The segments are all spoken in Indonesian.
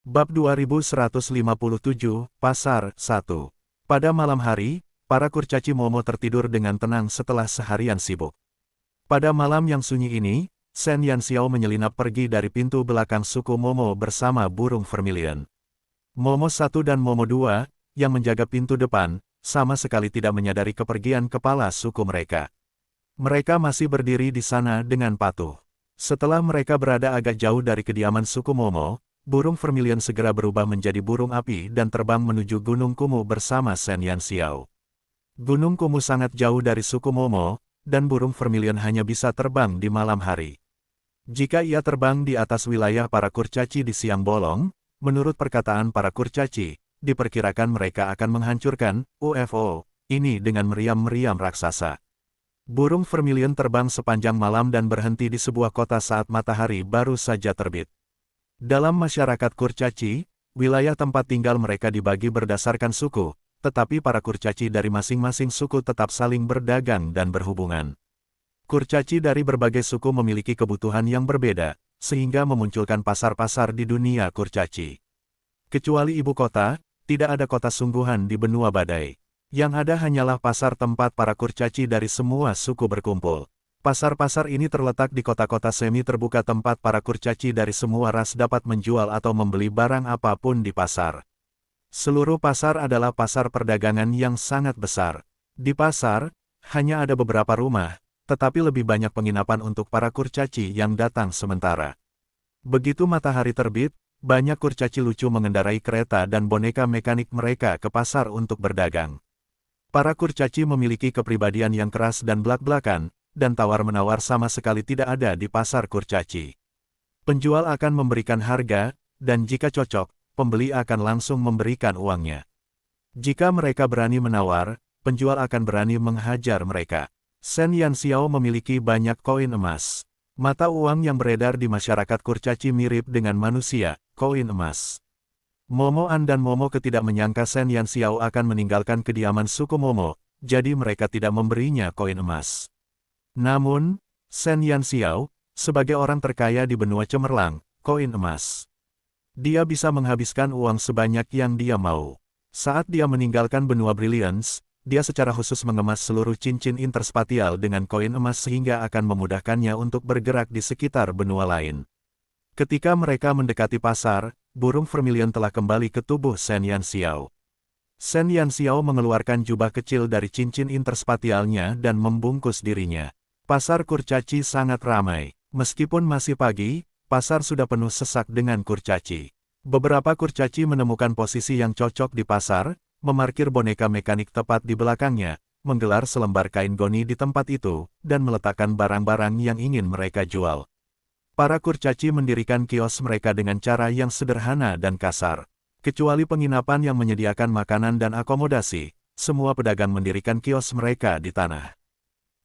Bab 2157, Pasar 1. Pada malam hari, para kurcaci Momo tertidur dengan tenang setelah seharian sibuk. Pada malam yang sunyi ini, Shen Yanxiao menyelinap pergi dari pintu belakang suku Momo bersama burung vermilion. Momo 1 dan Momo 2, yang menjaga pintu depan, sama sekali tidak menyadari kepergian kepala suku mereka. Mereka masih berdiri di sana dengan patuh. Setelah mereka berada agak jauh dari kediaman suku Momo, burung vermilion segera berubah menjadi burung api dan terbang menuju Gunung Kumu bersama Shen Yanxiao. Gunung Kumu sangat jauh dari suku Momo, dan burung vermilion hanya bisa terbang di malam hari. Jika ia terbang di atas wilayah para kurcaci di siang bolong, menurut perkataan para kurcaci, diperkirakan mereka akan menghancurkan UFO ini dengan meriam-meriam raksasa. Burung vermilion terbang sepanjang malam dan berhenti di sebuah kota saat matahari baru saja terbit. Dalam masyarakat kurcaci, wilayah tempat tinggal mereka dibagi berdasarkan suku, tetapi para kurcaci dari masing-masing suku tetap saling berdagang dan berhubungan. Kurcaci dari berbagai suku memiliki kebutuhan yang berbeda, sehingga memunculkan pasar-pasar di dunia kurcaci. Kecuali ibu kota, tidak ada kota sungguhan di benua badai. Yang ada hanyalah pasar tempat para kurcaci dari semua suku berkumpul. Pasar-pasar ini terletak di kota-kota semi terbuka tempat para kurcaci dari semua ras dapat menjual atau membeli barang apapun di pasar. Seluruh pasar adalah pasar perdagangan yang sangat besar. Di pasar, hanya ada beberapa rumah, tetapi lebih banyak penginapan untuk para kurcaci yang datang sementara. Begitu matahari terbit, banyak kurcaci lucu mengendarai kereta dan boneka mekanik mereka ke pasar untuk berdagang. Para kurcaci memiliki kepribadian yang keras dan blak-blakan, dan tawar-menawar sama sekali tidak ada di pasar kurcaci. Penjual akan memberikan harga, dan jika cocok, pembeli akan langsung memberikan uangnya. Jika mereka berani menawar, penjual akan berani menghajar mereka. Shen Yanxiao memiliki banyak koin emas. Mata uang yang beredar di masyarakat kurcaci mirip dengan manusia, koin emas. Momo An dan Momo Ke tidak menyangka Shen Yanxiao akan meninggalkan kediaman suku Momo, jadi mereka tidak memberinya koin emas. Namun, Shen Yanxiao, sebagai orang terkaya di benua cemerlang, koin emas. Dia bisa menghabiskan uang sebanyak yang dia mau. Saat dia meninggalkan benua Brilliance, dia secara khusus mengemas seluruh cincin interspatial dengan koin emas sehingga akan memudahkannya untuk bergerak di sekitar benua lain. Ketika mereka mendekati pasar, burung vermilion telah kembali ke tubuh Shen Yanxiao. Shen Yanxiao mengeluarkan jubah kecil dari cincin interspatialnya dan membungkus dirinya. Pasar kurcaci sangat ramai. Meskipun masih pagi, pasar sudah penuh sesak dengan kurcaci. Beberapa kurcaci menemukan posisi yang cocok di pasar, memarkir boneka mekanik tepat di belakangnya, menggelar selembar kain goni di tempat itu, dan meletakkan barang-barang yang ingin mereka jual. Para kurcaci mendirikan kios mereka dengan cara yang sederhana dan kasar. Kecuali penginapan yang menyediakan makanan dan akomodasi, semua pedagang mendirikan kios mereka di tanah.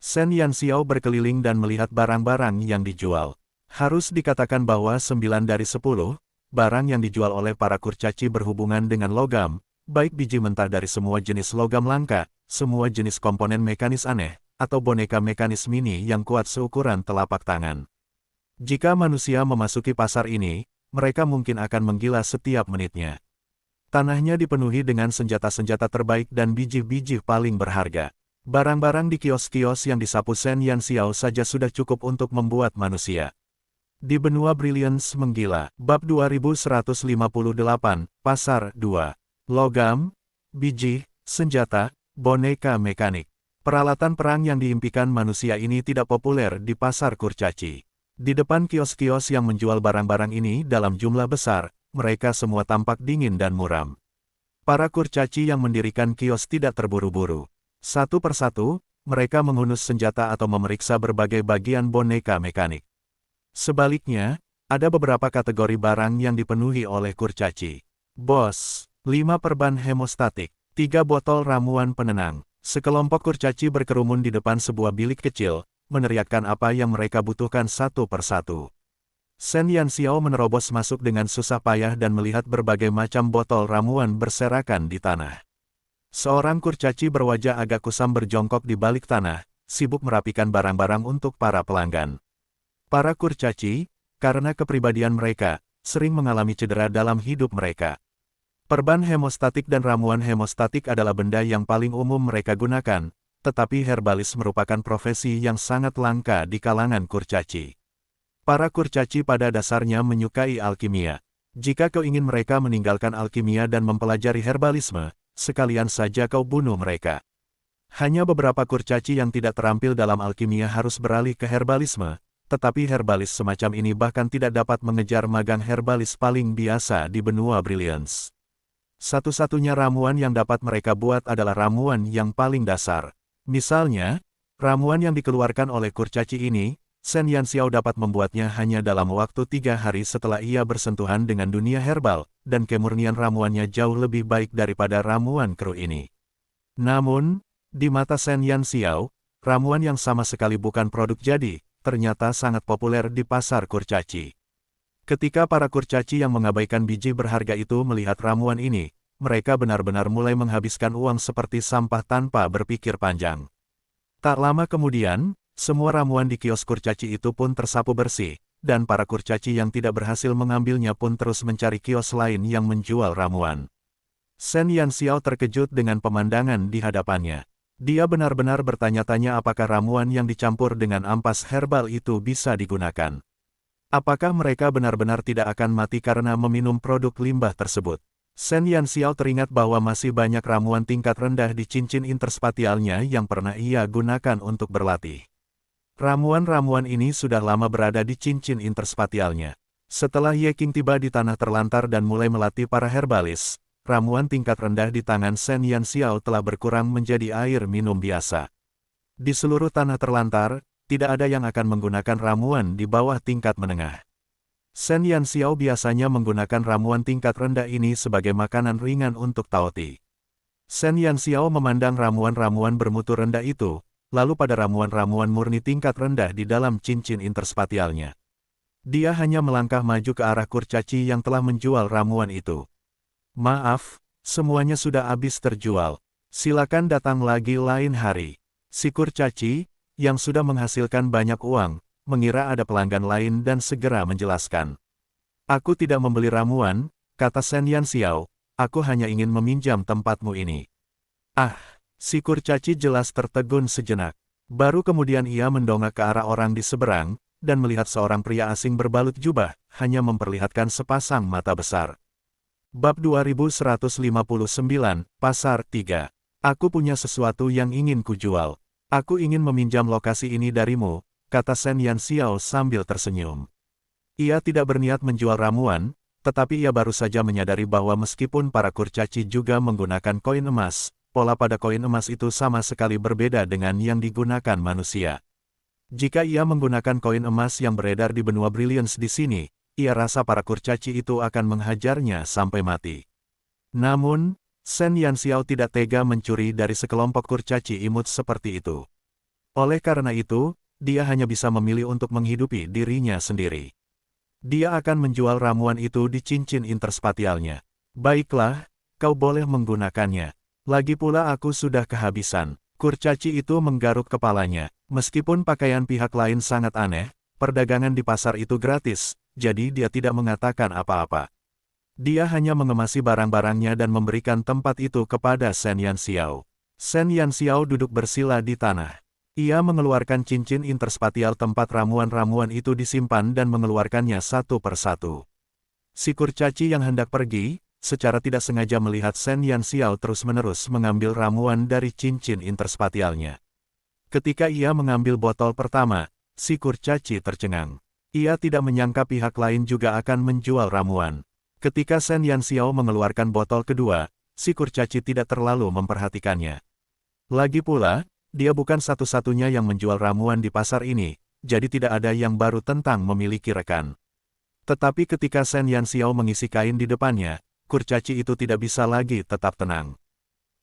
Shen Yanxiao berkeliling dan melihat barang-barang yang dijual. Harus dikatakan bahwa 9 dari 10, barang yang dijual oleh para kurcaci berhubungan dengan logam, baik biji mentah dari semua jenis logam langka, semua jenis komponen mekanis aneh, atau boneka mekanis mini yang kuat seukuran telapak tangan. Jika manusia memasuki pasar ini, mereka mungkin akan menggila setiap menitnya. Tanahnya dipenuhi dengan senjata-senjata terbaik dan biji-biji paling berharga. Barang-barang di kios-kios yang disapu Shen Yanxiao saja sudah cukup untuk membuat manusia. Di benua Brilliance menggila. Bab 2158, Pasar 2. Logam, biji, senjata, boneka mekanik. Peralatan perang yang diimpikan manusia ini tidak populer di pasar kurcaci. Di depan kios-kios yang menjual barang-barang ini dalam jumlah besar, mereka semua tampak dingin dan muram. Para kurcaci yang mendirikan kios tidak terburu-buru. Satu persatu, mereka menghunus senjata atau memeriksa berbagai bagian boneka mekanik. Sebaliknya, ada beberapa kategori barang yang dipenuhi oleh kurcaci. Bos, 5 perban hemostatik, 3 botol ramuan penenang. Sekelompok kurcaci berkerumun di depan sebuah bilik kecil, meneriakkan apa yang mereka butuhkan satu persatu. Shen Yanxiao menerobos masuk dengan susah payah dan melihat berbagai macam botol ramuan berserakan di tanah. Seorang kurcaci berwajah agak kusam berjongkok di balik tanah, sibuk merapikan barang-barang untuk para pelanggan. Para kurcaci, karena kepribadian mereka, sering mengalami cedera dalam hidup mereka. Perban hemostatik dan ramuan hemostatik adalah benda yang paling umum mereka gunakan, tetapi herbalis merupakan profesi yang sangat langka di kalangan kurcaci. Para kurcaci pada dasarnya menyukai alkimia. Jika kau ingin mereka meninggalkan alkimia dan mempelajari herbalisme, sekalian saja kau bunuh mereka. Hanya beberapa kurcaci yang tidak terampil dalam alkimia harus beralih ke herbalisme, tetapi herbalis semacam ini bahkan tidak dapat mengejar magang herbalis paling biasa di benua Brilliance. Satu-satunya ramuan yang dapat mereka buat adalah ramuan yang paling dasar. Misalnya, ramuan yang dikeluarkan oleh kurcaci ini, Shen Yanxiao dapat membuatnya hanya dalam waktu 3 hari setelah ia bersentuhan dengan dunia herbal, dan kemurnian ramuannya jauh lebih baik daripada ramuan kru ini. Namun, di mata Shen Yanxiao, ramuan yang sama sekali bukan produk jadi, ternyata sangat populer di pasar kurcaci. Ketika para kurcaci yang mengabaikan biji berharga itu melihat ramuan ini, mereka benar-benar mulai menghabiskan uang seperti sampah tanpa berpikir panjang. Tak lama kemudian, semua ramuan di kios kurcaci itu pun tersapu bersih, dan para kurcaci yang tidak berhasil mengambilnya pun terus mencari kios lain yang menjual ramuan. Shen Yanxiao terkejut dengan pemandangan di hadapannya. Dia benar-benar bertanya-tanya apakah ramuan yang dicampur dengan ampas herbal itu bisa digunakan. Apakah mereka benar-benar tidak akan mati karena meminum produk limbah tersebut? Shen Yanxiao teringat bahwa masih banyak ramuan tingkat rendah di cincin interspatialnya yang pernah ia gunakan untuk berlatih. Ramuan-ramuan ini sudah lama berada di cincin interspatialnya. Setelah Ye Qing tiba di tanah terlantar dan mulai melatih para herbalis, ramuan tingkat rendah di tangan Shen Yanxiao telah berkurang menjadi air minum biasa. Di seluruh tanah terlantar, tidak ada yang akan menggunakan ramuan di bawah tingkat menengah. Shen Yanxiao biasanya menggunakan ramuan tingkat rendah ini sebagai makanan ringan untuk Taoti. Shen Yanxiao memandang ramuan-ramuan bermutu rendah itu, lalu pada ramuan-ramuan murni tingkat rendah di dalam cincin interspatialnya. Dia hanya melangkah maju ke arah kurcaci yang telah menjual ramuan itu. Maaf, semuanya sudah habis terjual. Silakan datang lagi lain hari. Si kurcaci, yang sudah menghasilkan banyak uang, mengira ada pelanggan lain dan segera menjelaskan. Aku tidak membeli ramuan, kata Shen Yanxiao, aku hanya ingin meminjam tempatmu ini. Ah, si kurcaci jelas tertegun sejenak. Baru kemudian ia mendongak ke arah orang di seberang, dan melihat seorang pria asing berbalut jubah, hanya memperlihatkan sepasang mata besar. Bab 2159, Pasar 3. Aku punya sesuatu yang ingin kujual. Aku ingin meminjam lokasi ini darimu, kata Shen Yanxiao sambil tersenyum. Ia tidak berniat menjual ramuan, tetapi ia baru saja menyadari bahwa meskipun para kurcaci juga menggunakan koin emas, pola pada koin emas itu sama sekali berbeda dengan yang digunakan manusia. Jika ia menggunakan koin emas yang beredar di benua Brilliance di sini, ia rasa para kurcaci itu akan menghajarnya sampai mati. Namun, Shen Yanxiao tidak tega mencuri dari sekelompok kurcaci imut seperti itu. Oleh karena itu, dia hanya bisa memilih untuk menghidupi dirinya sendiri. Dia akan menjual ramuan itu di cincin interspatialnya. Baiklah, kau boleh menggunakannya. Lagi pula aku sudah kehabisan. Kurcaci itu menggaruk kepalanya. Meskipun pakaian pihak lain sangat aneh, perdagangan di pasar itu gratis, jadi dia tidak mengatakan apa-apa. Dia hanya mengemasi barang-barangnya dan memberikan tempat itu kepada Shen Yanxiao. Shen Yanxiao duduk bersila di tanah. Ia mengeluarkan cincin interspatial tempat ramuan-ramuan itu disimpan dan mengeluarkannya satu persatu. Si kurcaci yang hendak pergi, secara tidak sengaja melihat Shen Yanxiao terus-menerus mengambil ramuan dari cincin interspatialnya. Ketika ia mengambil botol pertama, si kurcaci tercengang. Ia tidak menyangka pihak lain juga akan menjual ramuan. Ketika Shen Yanxiao mengeluarkan botol kedua, si kurcaci tidak terlalu memperhatikannya. Lagi pula, dia bukan satu-satunya yang menjual ramuan di pasar ini, jadi tidak ada yang baru tentang memiliki rekan. Tetapi ketika Shen Yanxiao mengisi kain di depannya, kurcaci itu tidak bisa lagi tetap tenang.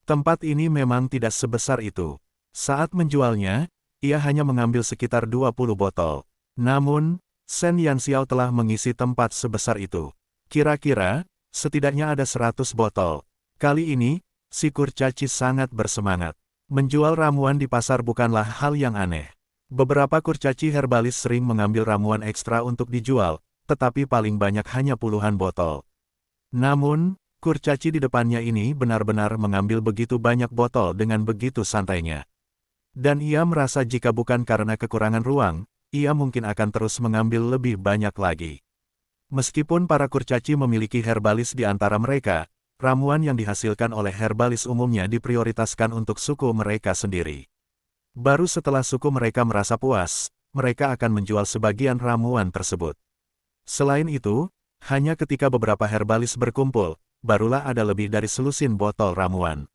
Tempat ini memang tidak sebesar itu. Saat menjualnya, ia hanya mengambil sekitar 20 botol. Namun, Shen Yanxiao telah mengisi tempat sebesar itu. Kira-kira, setidaknya ada 100 botol. Kali ini, si kurcaci sangat bersemangat. Menjual ramuan di pasar bukanlah hal yang aneh. Beberapa kurcaci herbalis sering mengambil ramuan ekstra untuk dijual, tetapi paling banyak hanya puluhan botol. Namun, kurcaci di depannya ini benar-benar mengambil begitu banyak botol dengan begitu santainya. Dan ia merasa jika bukan karena kekurangan ruang, ia mungkin akan terus mengambil lebih banyak lagi. Meskipun para kurcaci memiliki herbalis di antara mereka, ramuan yang dihasilkan oleh herbalis umumnya diprioritaskan untuk suku mereka sendiri. Baru setelah suku mereka merasa puas, mereka akan menjual sebagian ramuan tersebut. Selain itu, hanya ketika beberapa herbalis berkumpul, barulah ada lebih dari selusin botol ramuan.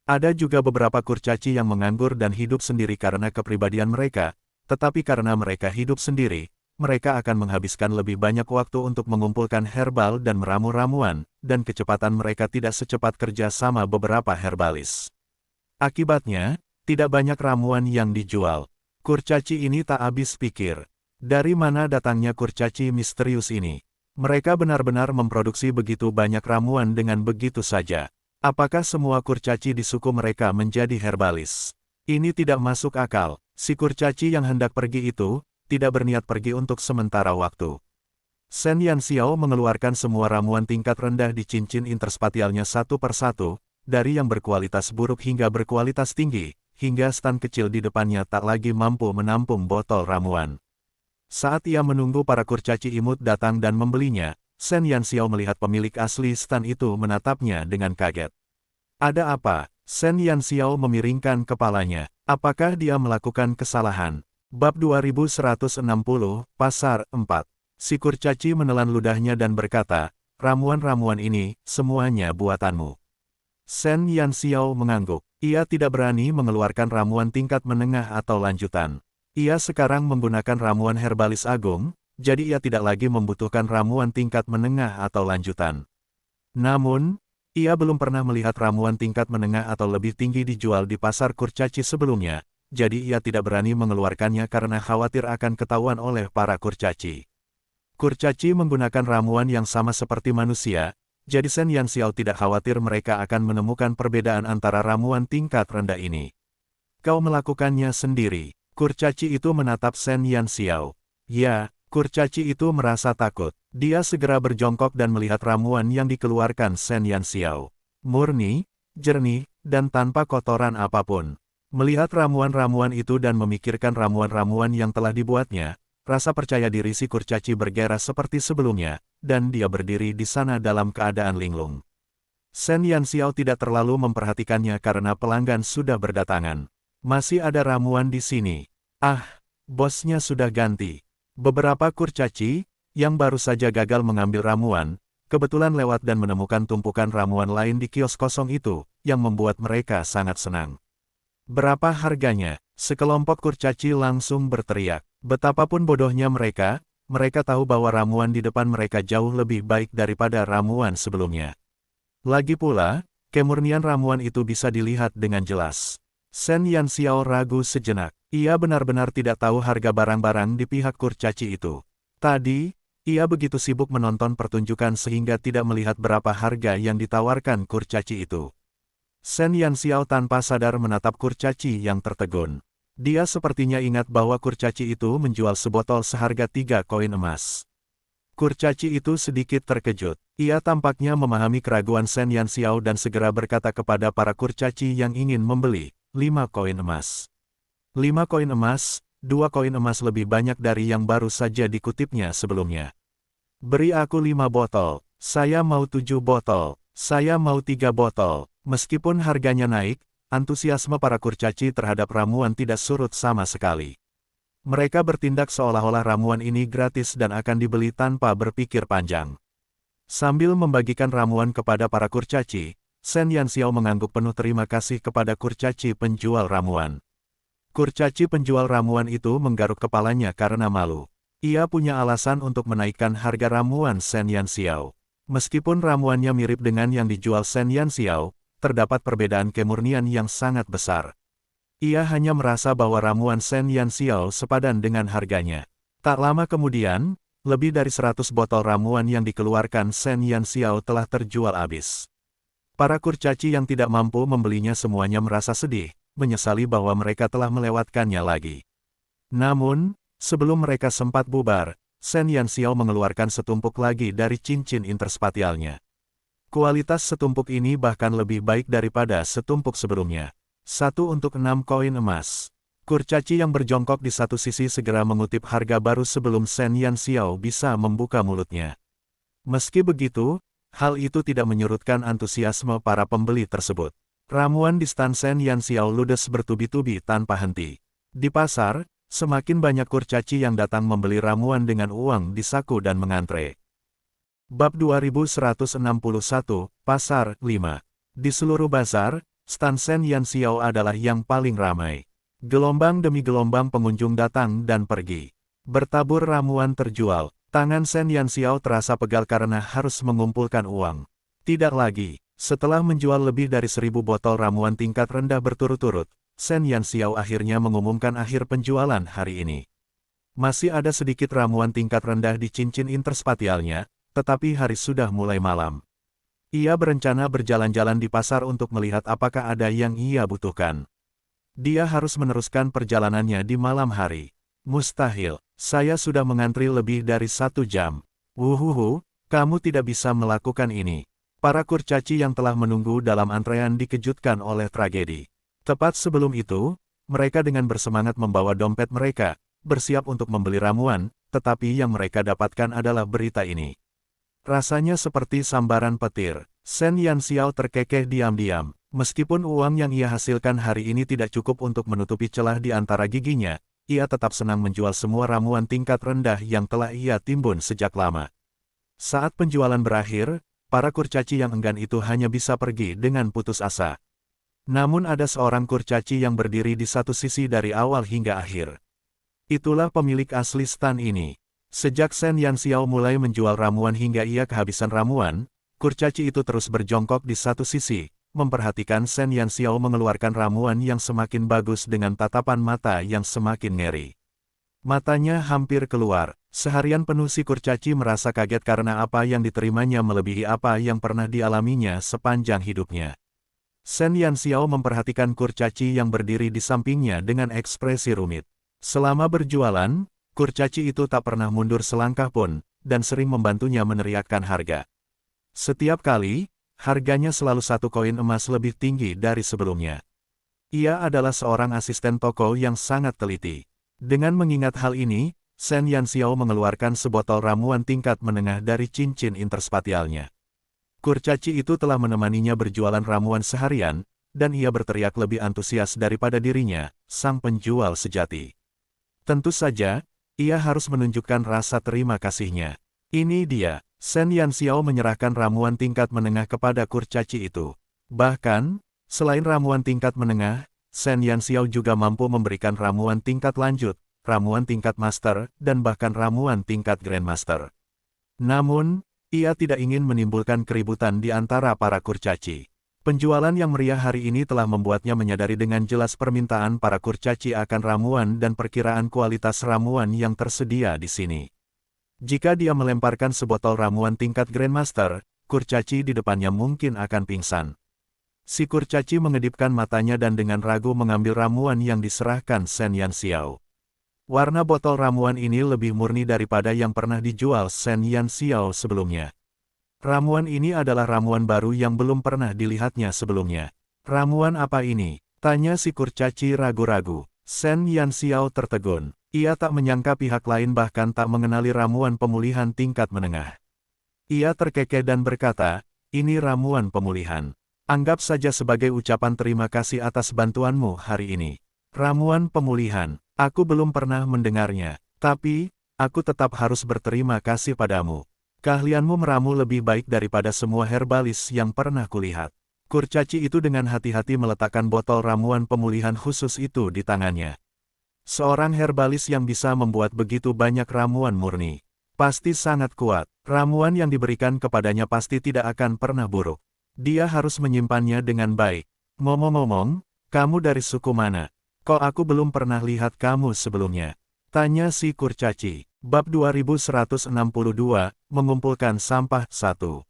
Ada juga beberapa kurcaci yang menganggur dan hidup sendiri karena kepribadian mereka, tetapi karena mereka hidup sendiri, mereka akan menghabiskan lebih banyak waktu untuk mengumpulkan herbal dan meramu ramuan, dan kecepatan mereka tidak secepat kerja sama beberapa herbalis. Akibatnya, tidak banyak ramuan yang dijual. Kurcaci ini tak habis pikir. Dari mana datangnya kurcaci misterius ini? Mereka benar-benar memproduksi begitu banyak ramuan dengan begitu saja. Apakah semua kurcaci di suku mereka menjadi herbalis? Ini tidak masuk akal. Si kurcaci yang hendak pergi itu, tidak berniat pergi untuk sementara waktu. Shen Yanxiao mengeluarkan semua ramuan tingkat rendah di cincin interspatialnya satu persatu, dari yang berkualitas buruk hingga berkualitas tinggi, hingga stan kecil di depannya tak lagi mampu menampung botol ramuan. Saat ia menunggu para kurcaci imut datang dan membelinya, Shen Yanxiao melihat pemilik asli stan itu menatapnya dengan kaget. Ada apa? Shen Yanxiao memiringkan kepalanya. Apakah dia melakukan kesalahan? Bab 2160, Pasar 4. Si kurcaci menelan ludahnya dan berkata, ramuan-ramuan ini, semuanya buatanmu. Shen Yanxiao mengangguk. Ia tidak berani mengeluarkan ramuan tingkat menengah atau lanjutan. Ia sekarang menggunakan ramuan herbalis agung, jadi ia tidak lagi membutuhkan ramuan tingkat menengah atau lanjutan. Namun, ia belum pernah melihat ramuan tingkat menengah atau lebih tinggi dijual di pasar kurcaci sebelumnya, jadi ia tidak berani mengeluarkannya karena khawatir akan ketahuan oleh para kurcaci. Kurcaci menggunakan ramuan yang sama seperti manusia, jadi Shen Yanxiao tidak khawatir mereka akan menemukan perbedaan antara ramuan tingkat rendah ini. Kau melakukannya sendiri. Kurcaci itu menatap Shen Yanxiao. Ya, kurcaci itu merasa takut. Dia segera berjongkok dan melihat ramuan yang dikeluarkan Shen Yanxiao. Murni, jernih, dan tanpa kotoran apapun. Melihat ramuan-ramuan itu dan memikirkan ramuan-ramuan yang telah dibuatnya, rasa percaya diri si kurcaci bergerak seperti sebelumnya, dan dia berdiri di sana dalam keadaan linglung. Shen Yanxiao tidak terlalu memperhatikannya karena pelanggan sudah berdatangan. Masih ada ramuan di sini. Ah, bosnya sudah ganti. Beberapa kurcaci, yang baru saja gagal mengambil ramuan, kebetulan lewat dan menemukan tumpukan ramuan lain di kios kosong itu, yang membuat mereka sangat senang. Berapa harganya? Sekelompok kurcaci langsung berteriak. Betapapun bodohnya mereka tahu bahwa ramuan di depan mereka jauh lebih baik daripada ramuan sebelumnya. Lagi pula, kemurnian ramuan itu bisa dilihat dengan jelas. Shen Yanxiao ragu sejenak. Ia benar-benar tidak tahu harga barang-barang di pihak kurcaci itu. Tadi, ia begitu sibuk menonton pertunjukan sehingga tidak melihat berapa harga yang ditawarkan kurcaci itu. Shen Yanxiao tanpa sadar menatap kurcaci yang tertegun. Dia sepertinya ingat bahwa kurcaci itu menjual sebotol seharga 3 koin emas. Kurcaci itu sedikit terkejut. Ia tampaknya memahami keraguan Shen Yanxiao dan segera berkata kepada para kurcaci yang ingin membeli, 5 koin emas. 5 koin emas, 2 koin emas lebih banyak dari yang baru saja dikutipnya sebelumnya. Beri aku 5 botol, saya mau 7 botol, saya mau 3 botol. Meskipun harganya naik, antusiasme para kurcaci terhadap ramuan tidak surut sama sekali. Mereka bertindak seolah-olah ramuan ini gratis dan akan dibeli tanpa berpikir panjang. Sambil membagikan ramuan kepada para kurcaci, Shen Yanxiao mengangguk penuh terima kasih kepada kurcaci penjual ramuan. Kurcaci penjual ramuan itu menggaruk kepalanya karena malu. Ia punya alasan untuk menaikkan harga ramuan Shen Yanxiao. Meskipun ramuannya mirip dengan yang dijual Shen Yanxiao, terdapat perbedaan kemurnian yang sangat besar. Ia hanya merasa bahwa ramuan Shen Yanxiao sepadan dengan harganya. Tak lama kemudian, lebih dari 100 botol ramuan yang dikeluarkan Shen Yanxiao telah terjual habis. Para kurcaci yang tidak mampu membelinya semuanya merasa sedih, menyesali bahwa mereka telah melewatkannya lagi. Namun, sebelum mereka sempat bubar, Shen Yanxiao mengeluarkan setumpuk lagi dari cincin interspatialnya. Kualitas setumpuk ini bahkan lebih baik daripada setumpuk sebelumnya. 1 untuk 6 koin emas. Kurcaci yang berjongkok di satu sisi segera mengutip harga baru sebelum Shen Yanxiao bisa membuka mulutnya. Meski begitu, hal itu tidak menyurutkan antusiasme para pembeli tersebut. Ramuan di stan Shen Yanxiao ludes bertubi-tubi tanpa henti. Di pasar, semakin banyak kurcaci yang datang membeli ramuan dengan uang di saku dan mengantre. Bab 2161, Pasar 5. Di seluruh bazar, stan Shen Yanxiao adalah yang paling ramai. Gelombang demi gelombang pengunjung datang dan pergi. Bertabur ramuan terjual. Tangan Shen Yanxiao terasa pegal karena harus mengumpulkan uang. Tidak lagi, setelah menjual lebih dari 1000 botol ramuan tingkat rendah berturut-turut, Shen Yanxiao akhirnya mengumumkan akhir penjualan hari ini. Masih ada sedikit ramuan tingkat rendah di cincin interspatialnya, tetapi hari sudah mulai malam. Ia berencana berjalan-jalan di pasar untuk melihat apakah ada yang ia butuhkan. Dia harus meneruskan perjalanannya di malam hari. Mustahil, saya sudah mengantri lebih dari 1 jam. Wuhuhu, kamu tidak bisa melakukan ini. Para kurcaci yang telah menunggu dalam antrean dikejutkan oleh tragedi. Tepat sebelum itu, mereka dengan bersemangat membawa dompet mereka, bersiap untuk membeli ramuan, tetapi yang mereka dapatkan adalah berita ini. Rasanya seperti sambaran petir. Shen Yanxiao terkekeh diam-diam. Meskipun uang yang ia hasilkan hari ini tidak cukup untuk menutupi celah di antara giginya, ia tetap senang menjual semua ramuan tingkat rendah yang telah ia timbun sejak lama. Saat penjualan berakhir, para kurcaci yang enggan itu hanya bisa pergi dengan putus asa. Namun ada seorang kurcaci yang berdiri di satu sisi dari awal hingga akhir. Itulah pemilik asli stan ini. Sejak Shen Yanxiao mulai menjual ramuan hingga ia kehabisan ramuan, kurcaci itu terus berjongkok di satu sisi, memperhatikan Shen Yanxiao mengeluarkan ramuan yang semakin bagus dengan tatapan mata yang semakin ngeri. Matanya hampir keluar. Seharian penuh si kurcaci merasa kaget karena apa yang diterimanya melebihi apa yang pernah dialaminya sepanjang hidupnya. Shen Yanxiao memperhatikan kurcaci yang berdiri di sampingnya dengan ekspresi rumit. Selama berjualan, kurcaci itu tak pernah mundur selangkah pun, dan sering membantunya meneriakkan harga. Setiap kali, harganya selalu 1 koin emas lebih tinggi dari sebelumnya. Ia adalah seorang asisten toko yang sangat teliti. Dengan mengingat hal ini, Shen Yanxiao mengeluarkan sebotol ramuan tingkat menengah dari cincin interspatialnya. Kurcaci itu telah menemaninya berjualan ramuan seharian, dan ia berteriak lebih antusias daripada dirinya, sang penjual sejati. Tentu saja, ia harus menunjukkan rasa terima kasihnya. Ini dia. Shen Yanxiao menyerahkan ramuan tingkat menengah kepada kurcaci itu. Bahkan, selain ramuan tingkat menengah, Shen Yanxiao juga mampu memberikan ramuan tingkat lanjut, ramuan tingkat master, dan bahkan ramuan tingkat grandmaster. Namun, ia tidak ingin menimbulkan keributan di antara para kurcaci. Penjualan yang meriah hari ini telah membuatnya menyadari dengan jelas permintaan para kurcaci akan ramuan dan perkiraan kualitas ramuan yang tersedia di sini. Jika dia melemparkan sebotol ramuan tingkat grandmaster, kurcaci di depannya mungkin akan pingsan. Si kurcaci mengedipkan matanya dan dengan ragu mengambil ramuan yang diserahkan Shen Yanxiao. Warna botol ramuan ini lebih murni daripada yang pernah dijual Shen Yanxiao sebelumnya. Ramuan ini adalah ramuan baru yang belum pernah dilihatnya sebelumnya. Ramuan apa ini? Tanya si kurcaci ragu-ragu. Shen Yanxiao tertegun. Ia tak menyangka pihak lain bahkan tak mengenali ramuan pemulihan tingkat menengah. Ia terkekeh dan berkata, ini ramuan pemulihan. Anggap saja sebagai ucapan terima kasih atas bantuanmu hari ini. Ramuan pemulihan, aku belum pernah mendengarnya, tapi, aku tetap harus berterima kasih padamu. Keahlianmu meramu lebih baik daripada semua herbalis yang pernah kulihat. Kurcaci itu dengan hati-hati meletakkan botol ramuan pemulihan khusus itu di tangannya. Seorang herbalis yang bisa membuat begitu banyak ramuan murni, pasti sangat kuat. Ramuan yang diberikan kepadanya pasti tidak akan pernah buruk. Dia harus menyimpannya dengan baik. Ngomong-ngomong, kamu dari suku mana? Kok aku belum pernah lihat kamu sebelumnya? Tanya si kurcaci. Bab 2162, mengumpulkan sampah 1.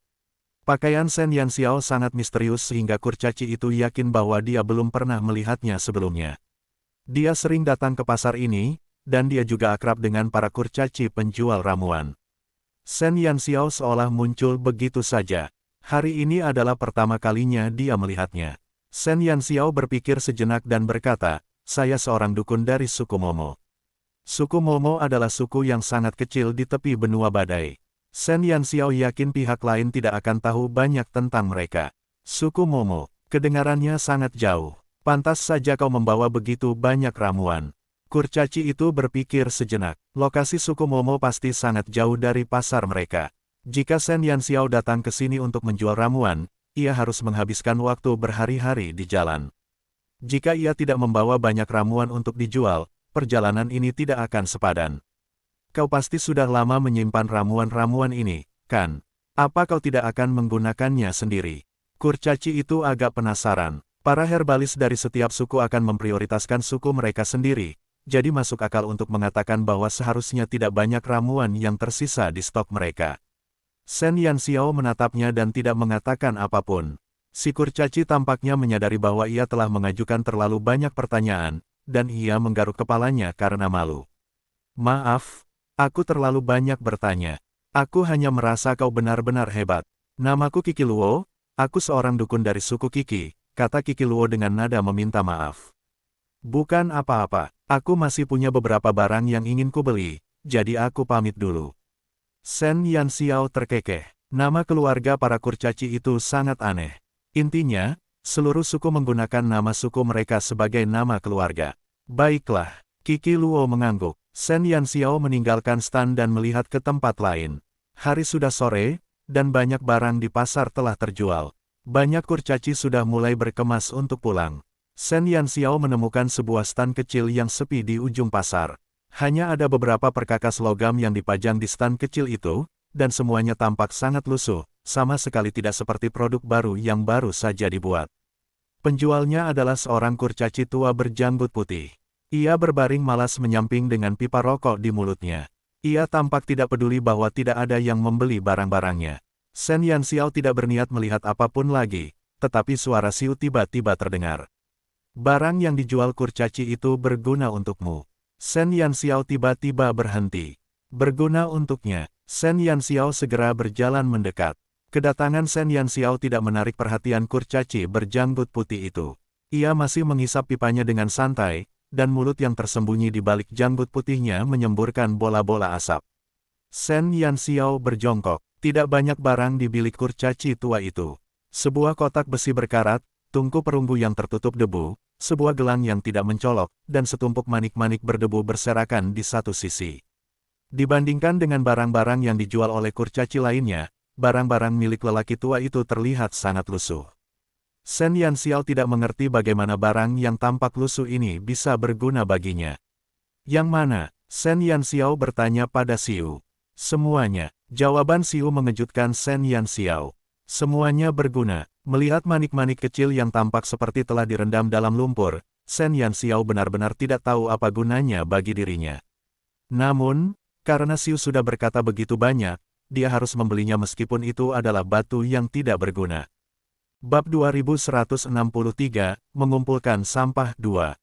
Pakaian Shen Yanxiao sangat misterius sehingga kurcaci itu yakin bahwa dia belum pernah melihatnya sebelumnya. Dia sering datang ke pasar ini, dan dia juga akrab dengan para kurcaci penjual ramuan. Shen Yanxiao seolah muncul begitu saja. Hari ini adalah pertama kalinya dia melihatnya. Shen Yanxiao berpikir sejenak dan berkata, saya seorang dukun dari suku Momo. Suku Momo adalah suku yang sangat kecil di tepi benua badai. Shen Yanxiao yakin pihak lain tidak akan tahu banyak tentang mereka. Suku Momo, kedengarannya sangat jauh. Pantas saja kau membawa begitu banyak ramuan. Kurcaci itu berpikir sejenak. Lokasi suku Momo pasti sangat jauh dari pasar mereka. Jika Shen Yanxiao datang ke sini untuk menjual ramuan, ia harus menghabiskan waktu berhari-hari di jalan. Jika ia tidak membawa banyak ramuan untuk dijual, perjalanan ini tidak akan sepadan. Kau pasti sudah lama menyimpan ramuan-ramuan ini, kan? Apa kau tidak akan menggunakannya sendiri? Kurcaci itu agak penasaran. Para herbalis dari setiap suku akan memprioritaskan suku mereka sendiri. Jadi masuk akal untuk mengatakan bahwa seharusnya tidak banyak ramuan yang tersisa di stok mereka. Shen Yanxiao menatapnya dan tidak mengatakan apapun. Si kurcaci tampaknya menyadari bahwa ia telah mengajukan terlalu banyak pertanyaan, dan ia menggaruk kepalanya karena malu. Maaf, aku terlalu banyak bertanya. Aku hanya merasa kau benar-benar hebat. Namaku Qi Luo, aku seorang dukun dari suku Qi, kata Qi Luo dengan nada meminta maaf. Bukan apa-apa. Aku masih punya beberapa barang yang ingin kubeli, jadi aku pamit dulu. Shen Yanxiao terkekeh. Nama keluarga para kurcaci itu sangat aneh. Intinya, seluruh suku menggunakan nama suku mereka sebagai nama keluarga. Baiklah, Qi Luo mengangguk. Shen Yanxiao meninggalkan stan dan melihat ke tempat lain. Hari sudah sore, dan banyak barang di pasar telah terjual. Banyak kurcaci sudah mulai berkemas untuk pulang. Shen Yanxiao menemukan sebuah stan kecil yang sepi di ujung pasar. Hanya ada beberapa perkakas logam yang dipajang di stan kecil itu, dan semuanya tampak sangat lusuh, sama sekali tidak seperti produk baru yang baru saja dibuat. Penjualnya adalah seorang kurcaci tua berjanggut putih. Ia berbaring malas menyamping dengan pipa rokok di mulutnya. Ia tampak tidak peduli bahwa tidak ada yang membeli barang-barangnya. Shen Yanxiao tidak berniat melihat apapun lagi, tetapi suara Siu tiba-tiba terdengar. Barang yang dijual kurcaci itu berguna untukmu. Shen Yanxiao tiba-tiba berhenti. Berguna untuknya. Shen Yanxiao segera berjalan mendekat. Kedatangan Shen Yanxiao tidak menarik perhatian kurcaci berjanggut putih itu. Ia masih menghisap pipanya dengan santai, dan mulut yang tersembunyi di balik janggut putihnya menyemburkan bola-bola asap. Shen Yanxiao berjongkok. Tidak banyak barang di bilik kurcaci tua itu. Sebuah kotak besi berkarat, tungku perunggu yang tertutup debu, sebuah gelang yang tidak mencolok, dan setumpuk manik-manik berdebu berserakan di satu sisi. Dibandingkan dengan barang-barang yang dijual oleh kurcaci lainnya, barang-barang milik lelaki tua itu terlihat sangat lusuh. Shen Yanxiao tidak mengerti bagaimana barang yang tampak lusuh ini bisa berguna baginya. Yang mana? Shen Yanxiao bertanya pada Siu. Semuanya. Jawaban Siu mengejutkan Shen Yanxiao. Semuanya berguna. Melihat manik-manik kecil yang tampak seperti telah direndam dalam lumpur, Shen Yanxiao benar-benar tidak tahu apa gunanya bagi dirinya. Namun, karena Siu sudah berkata begitu banyak, dia harus membelinya meskipun itu adalah batu yang tidak berguna. Bab 2163, Mengumpulkan Sampah 2.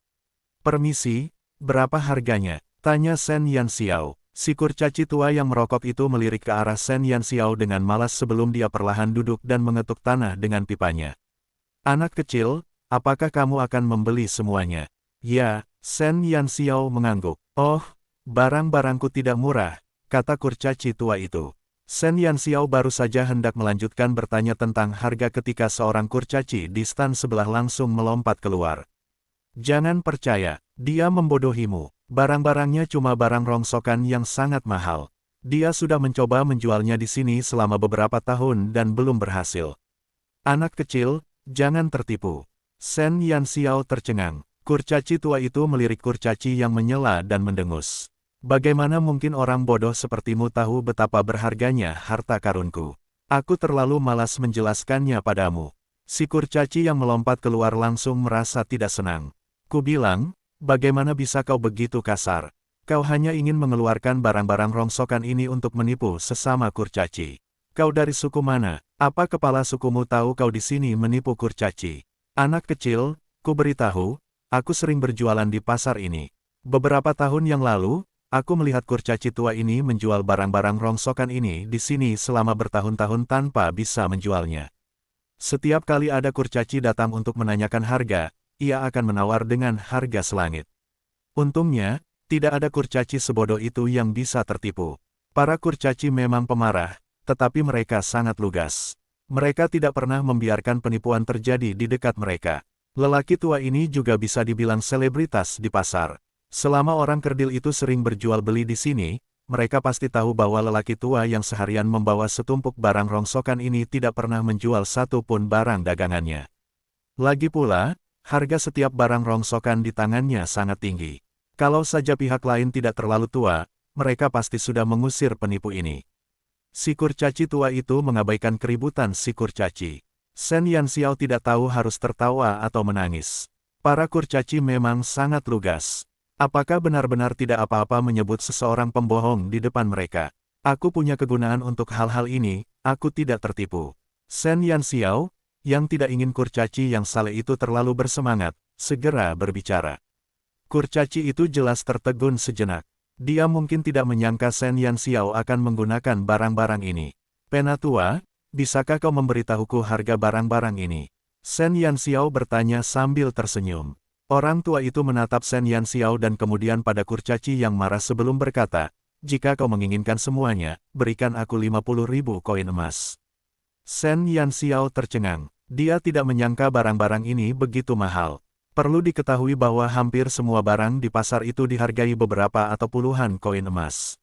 Permisi, berapa harganya? Tanya Shen Yanxiao. Si kurcaci tua yang merokok itu melirik ke arah Shen Yanxiao dengan malas sebelum dia perlahan duduk dan mengetuk tanah dengan pipanya. Anak kecil, apakah kamu akan membeli semuanya? Ya, Shen Yanxiao mengangguk. Oh, barang-barangku tidak murah, kata kurcaci tua itu. Shen Yanxiao baru saja hendak melanjutkan bertanya tentang harga ketika seorang kurcaci di stan sebelah langsung melompat keluar. Jangan percaya, dia membodohimu. Barang-barangnya cuma barang rongsokan yang sangat mahal. Dia sudah mencoba menjualnya di sini selama beberapa tahun dan belum berhasil. Anak kecil, jangan tertipu. Shen Yanxiao tercengang. Kurcaci tua itu melirik kurcaci yang menyela dan mendengus. Bagaimana mungkin orang bodoh sepertimu tahu betapa berharganya harta karunku? Aku terlalu malas menjelaskannya padamu. Si kurcaci yang melompat keluar langsung merasa tidak senang. Kubilang, bagaimana bisa kau begitu kasar? Kau hanya ingin mengeluarkan barang-barang rongsokan ini untuk menipu sesama kurcaci. Kau dari suku mana? Apa kepala sukumu tahu kau di sini menipu kurcaci? Anak kecil, ku beritahu, aku sering berjualan di pasar ini. Beberapa tahun yang lalu, aku melihat kurcaci tua ini menjual barang-barang rongsokan ini di sini selama bertahun-tahun tanpa bisa menjualnya. Setiap kali ada kurcaci datang untuk menanyakan harga, ia akan menawar dengan harga selangit. Untungnya, tidak ada kurcaci sebodoh itu yang bisa tertipu. Para kurcaci memang pemarah, tetapi mereka sangat lugas. Mereka tidak pernah membiarkan penipuan terjadi di dekat mereka. Lelaki tua ini juga bisa dibilang selebritas di pasar. Selama orang kerdil itu sering berjual beli di sini, mereka pasti tahu bahwa lelaki tua yang seharian membawa setumpuk barang rongsokan ini tidak pernah menjual satu pun barang dagangannya. Lagi pula, harga setiap barang rongsokan di tangannya sangat tinggi. Kalau saja pihak lain tidak terlalu tua, mereka pasti sudah mengusir penipu ini. Si kurcaci tua itu mengabaikan keributan si kurcaci. Shen Yanxiao tidak tahu harus tertawa atau menangis. Para kurcaci memang sangat lugas. Apakah benar-benar tidak apa-apa menyebut seseorang pembohong di depan mereka? Aku punya kegunaan untuk hal-hal ini, aku tidak tertipu. Shen Yanxiao, yang tidak ingin kurcaci yang saleh itu terlalu bersemangat, segera berbicara. Kurcaci itu jelas tertegun sejenak. Dia mungkin tidak menyangka Shen Yanxiao akan menggunakan barang-barang ini. Penatua, bisakah kau memberitahuku harga barang-barang ini? Shen Yanxiao bertanya sambil tersenyum. Orang tua itu menatap Shen Yanxiao dan kemudian pada kurcaci yang marah sebelum berkata, jika kau menginginkan semuanya, berikan aku 50.000 koin emas. Shen Yanxiao tercengang. Dia tidak menyangka barang-barang ini begitu mahal. Perlu diketahui bahwa hampir semua barang di pasar itu dihargai beberapa atau puluhan koin emas.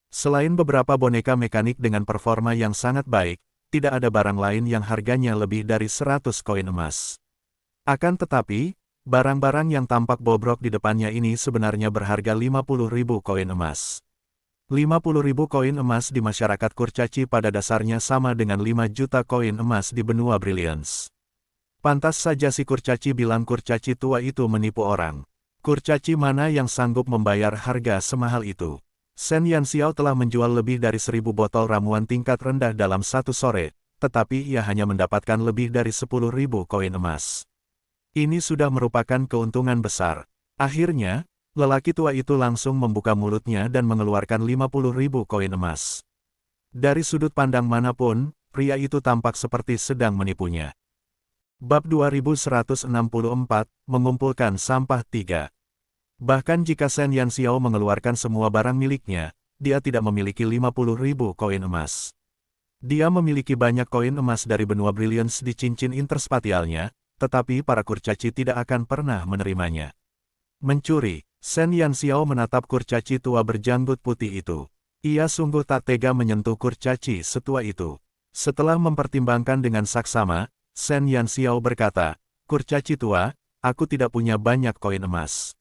Selain beberapa boneka mekanik dengan performa yang sangat baik, tidak ada barang lain yang harganya lebih dari 100 koin emas. Akan tetapi, barang-barang yang tampak bobrok di depannya ini sebenarnya berharga 50.000 koin emas. 50.000 koin emas di masyarakat kurcaci pada dasarnya sama dengan 5 juta koin emas di benua Brilliance. Pantas saja si kurcaci bilang kurcaci tua itu menipu orang. Kurcaci mana yang sanggup membayar harga semahal itu? Shen Yanxiao telah menjual lebih dari 1.000 botol ramuan tingkat rendah dalam satu sore, tetapi ia hanya mendapatkan lebih dari 10.000 koin emas. Ini sudah merupakan keuntungan besar. Akhirnya, lelaki tua itu langsung membuka mulutnya dan mengeluarkan 50.000 koin emas. Dari sudut pandang manapun, pria itu tampak seperti sedang menipunya. Bab 2164, mengumpulkan sampah 3. Bahkan jika Shen Yanxiao mengeluarkan semua barang miliknya, dia tidak memiliki 50.000 koin emas. Dia memiliki banyak koin emas dari benua Brilliance di cincin interspatialnya, tetapi para kurcaci tidak akan pernah menerimanya. Mencuri, Shen Yanxiao menatap kurcaci tua berjanggut putih itu. Ia sungguh tak tega menyentuh kurcaci setua itu. Setelah mempertimbangkan dengan saksama, Shen Yanxiao berkata, kurcaci tua, aku tidak punya banyak koin emas.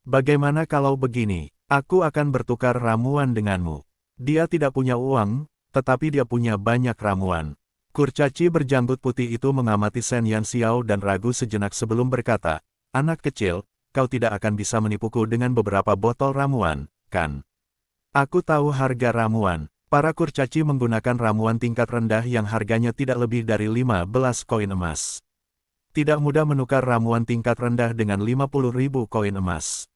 Bagaimana kalau begini, aku akan bertukar ramuan denganmu. Dia tidak punya uang, tetapi dia punya banyak ramuan. Kurcaci berjanggut putih itu mengamati Shen Yanxiao dan ragu sejenak sebelum berkata, anak kecil, kau tidak akan bisa menipuku dengan beberapa botol ramuan, kan? Aku tahu harga ramuan. Para kurcaci menggunakan ramuan tingkat rendah yang harganya tidak lebih dari 15 koin emas. Tidak mudah menukar ramuan tingkat rendah dengan 50.000 koin emas.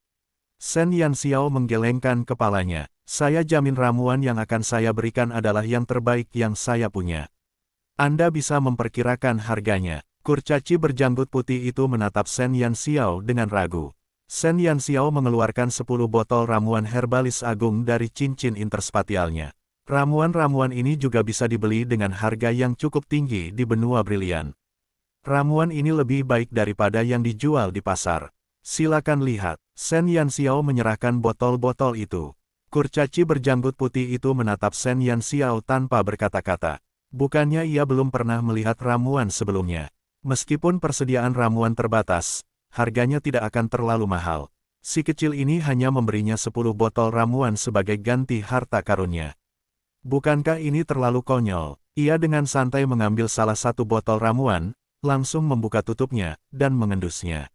Shen Yanxiao menggelengkan kepalanya. Saya jamin ramuan yang akan saya berikan adalah yang terbaik yang saya punya. Anda bisa memperkirakan harganya. Kurcaci berjanggut putih itu menatap Shen Yanxiao dengan ragu. Shen Yanxiao mengeluarkan 10 botol ramuan herbalis agung dari cincin interspatialnya. Ramuan-ramuan ini juga bisa dibeli dengan harga yang cukup tinggi di benua Brilian. Ramuan ini lebih baik daripada yang dijual di pasar. Silakan lihat. Shen Yanxiao menyerahkan botol-botol itu. Kurcaci berjanggut putih itu menatap Shen Yanxiao tanpa berkata-kata. Bukannya ia belum pernah melihat ramuan sebelumnya. Meskipun persediaan ramuan terbatas, harganya tidak akan terlalu mahal. Si kecil ini hanya memberinya 10 botol ramuan sebagai ganti harta karunnya. Bukankah ini terlalu konyol? Ia dengan santai mengambil salah satu botol ramuan, langsung membuka tutupnya, dan mengendusnya.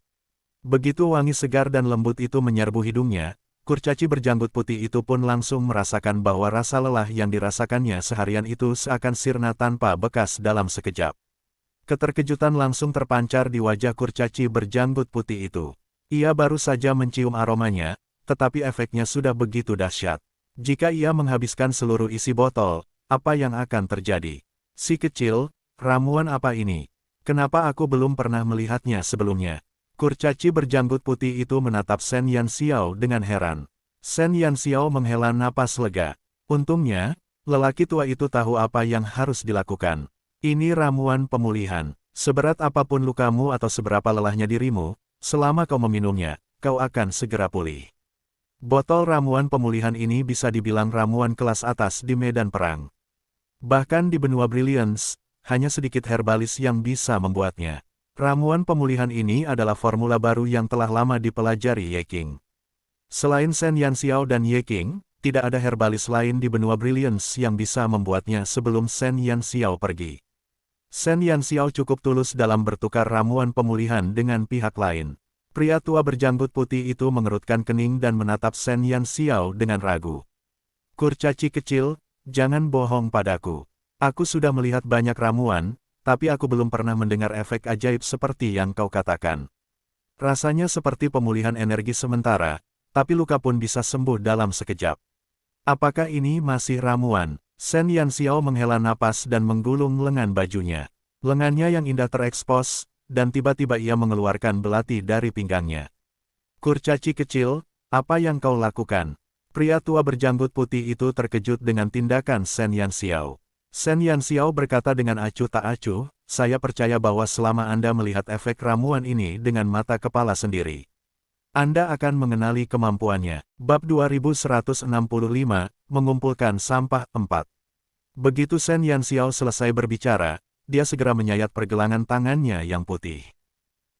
Begitu wangi segar dan lembut itu menyerbu hidungnya, kurcaci berjanggut putih itu pun langsung merasakan bahwa rasa lelah yang dirasakannya seharian itu seakan sirna tanpa bekas dalam sekejap. Keterkejutan langsung terpancar di wajah kurcaci berjanggut putih itu. Ia baru saja mencium aromanya, tetapi efeknya sudah begitu dahsyat. Jika ia menghabiskan seluruh isi botol, apa yang akan terjadi? Si kecil, ramuan apa ini? Kenapa aku belum pernah melihatnya sebelumnya? Kurcaci berjanggut putih itu menatap Shen Yanxiao dengan heran. Shen Yanxiao menghela napas lega. Untungnya, lelaki tua itu tahu apa yang harus dilakukan. Ini ramuan pemulihan. Seberat apapun lukamu atau seberapa lelahnya dirimu, selama kau meminumnya, kau akan segera pulih. Botol ramuan pemulihan ini bisa dibilang ramuan kelas atas di medan perang. Bahkan di benua Brilliance, hanya sedikit herbalis yang bisa membuatnya. Ramuan pemulihan ini adalah formula baru yang telah lama dipelajari Ye Qing. Selain Shen Yanxiao dan Ye Qing, tidak ada herbalis lain di benua Brilliance yang bisa membuatnya sebelum Shen Yanxiao pergi. Shen Yanxiao cukup tulus dalam bertukar ramuan pemulihan dengan pihak lain. Pria tua berjanggut putih itu mengerutkan kening dan menatap Shen Yanxiao dengan ragu. Kurcaci kecil, jangan bohong padaku. Aku sudah melihat banyak ramuan, tapi aku belum pernah mendengar efek ajaib seperti yang kau katakan. Rasanya seperti pemulihan energi sementara, tapi luka pun bisa sembuh dalam sekejap. Apakah ini masih ramuan? Shen Yanxiao menghela napas dan menggulung lengan bajunya. Lengannya yang indah terekspos, dan tiba-tiba ia mengeluarkan belati dari pinggangnya. Kurcaci kecil, apa yang kau lakukan? Pria tua berjanggut putih itu terkejut dengan tindakan Shen Yanxiao. Shen Yanxiao berkata dengan acuh tak acuh, saya percaya bahwa selama Anda melihat efek ramuan ini dengan mata kepala sendiri, Anda akan mengenali kemampuannya. Bab 2165, Mengumpulkan Sampah 4. Begitu Shen Yanxiao selesai berbicara, dia segera menyayat pergelangan tangannya yang putih.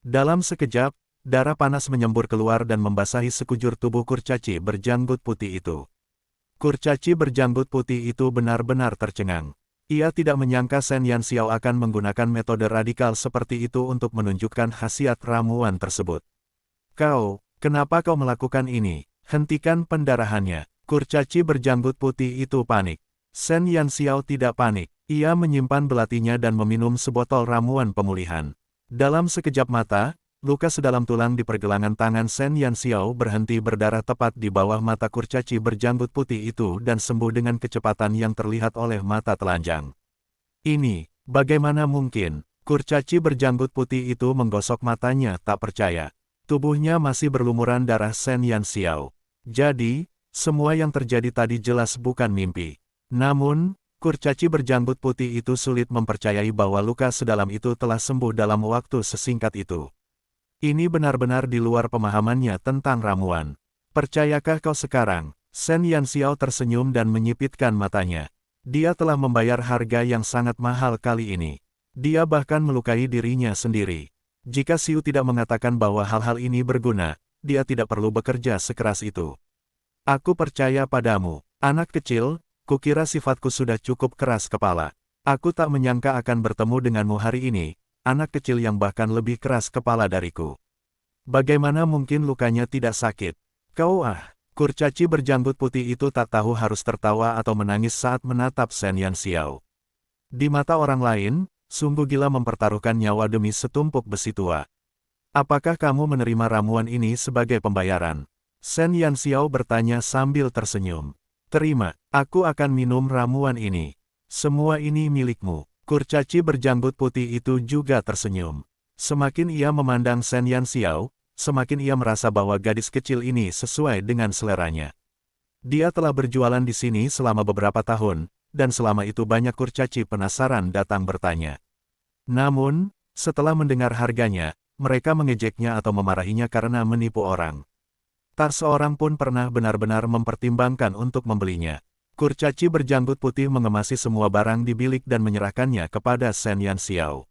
Dalam sekejap, darah panas menyembur keluar dan membasahi sekujur tubuh kurcaci berjanggut putih itu. Kurcaci berjanggut putih itu benar-benar tercengang. Ia tidak menyangka Shen Yanxiao akan menggunakan metode radikal seperti itu untuk menunjukkan khasiat ramuan tersebut. Kenapa kau melakukan ini? Hentikan pendarahannya. Kurcaci berjanggut putih itu panik. Shen Yanxiao tidak panik. Ia menyimpan belatinya dan meminum sebotol ramuan pemulihan. Dalam sekejap mata, luka sedalam tulang di pergelangan tangan Shen Yanxiao berhenti berdarah tepat di bawah mata kurcaci berjanggut putih itu dan sembuh dengan kecepatan yang terlihat oleh mata telanjang. Ini, bagaimana mungkin? Kurcaci berjanggut putih itu menggosok matanya tak percaya. Tubuhnya masih berlumuran darah Shen Yanxiao. Jadi, semua yang terjadi tadi jelas bukan mimpi. Namun, kurcaci berjanggut putih itu sulit mempercayai bahwa luka sedalam itu telah sembuh dalam waktu sesingkat itu. Ini benar-benar di luar pemahamannya tentang ramuan. Percayakah kau sekarang? Shen Yanxiao tersenyum dan menyipitkan matanya. Dia telah membayar harga yang sangat mahal kali ini. Dia bahkan melukai dirinya sendiri. Jika Xiu tidak mengatakan bahwa hal-hal ini berguna, dia tidak perlu bekerja sekeras itu. Aku percaya padamu, anak kecil, kukira sifatku sudah cukup keras kepala. Aku tak menyangka akan bertemu denganmu hari ini, anak kecil yang bahkan lebih keras kepala dariku. Bagaimana mungkin lukanya tidak sakit? Kurcaci berjanggut putih itu tak tahu harus tertawa atau menangis saat menatap Shen Yanxiao. Di mata orang lain, sungguh gila mempertaruhkan nyawa demi setumpuk besi tua. Apakah kamu menerima ramuan ini sebagai pembayaran? Shen Yanxiao bertanya sambil tersenyum. Terima, aku akan minum ramuan ini. Semua ini milikmu. Kurcaci berjanggut putih itu juga tersenyum. Semakin ia memandang Shen Yanxiao, semakin ia merasa bahwa gadis kecil ini sesuai dengan seleranya. Dia telah berjualan di sini selama beberapa tahun, dan selama itu banyak kurcaci penasaran datang bertanya. Namun, setelah mendengar harganya, mereka mengejeknya atau memarahinya karena menipu orang. Tak seorang pun pernah benar-benar mempertimbangkan untuk membelinya. Kurcaci berjanggut putih mengemasi semua barang di bilik dan menyerahkannya kepada Shen Yanxiao.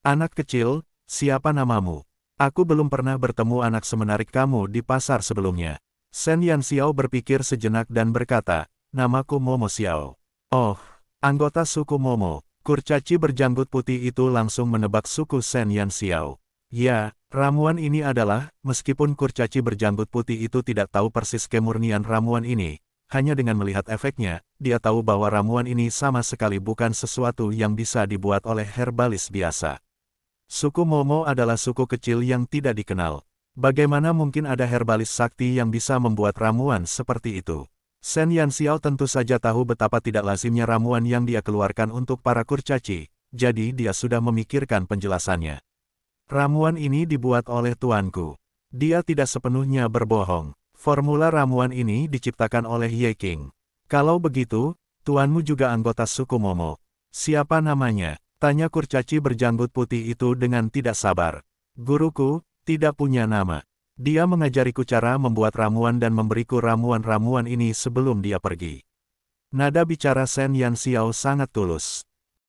Anak kecil, siapa namamu? Aku belum pernah bertemu anak semenarik kamu di pasar sebelumnya. Shen Yanxiao berpikir sejenak dan berkata, namaku Momo Xiao. Oh, anggota suku Momo. Kurcaci berjanggut putih itu langsung menebak suku Shen Yanxiao. Ya, ramuan ini adalah, meskipun kurcaci berjanggut putih itu tidak tahu persis kemurnian ramuan ini, hanya dengan melihat efeknya, dia tahu bahwa ramuan ini sama sekali bukan sesuatu yang bisa dibuat oleh herbalis biasa. Suku Momo adalah suku kecil yang tidak dikenal. Bagaimana mungkin ada herbalis sakti yang bisa membuat ramuan seperti itu? Shen Yanxiao tentu saja tahu betapa tidak lazimnya ramuan yang dia keluarkan untuk para kurcaci, jadi dia sudah memikirkan penjelasannya. Ramuan ini dibuat oleh tuanku. Dia tidak sepenuhnya berbohong. Formula ramuan ini diciptakan oleh Ye King. Kalau begitu, tuanmu juga anggota suku Momo. Siapa namanya? Tanya kurcaci berjanggut putih itu dengan tidak sabar. Guruku, tidak punya nama. Dia mengajariku cara membuat ramuan dan memberiku ramuan-ramuan ini sebelum dia pergi. Nada bicara Shen Yanxiao sangat tulus.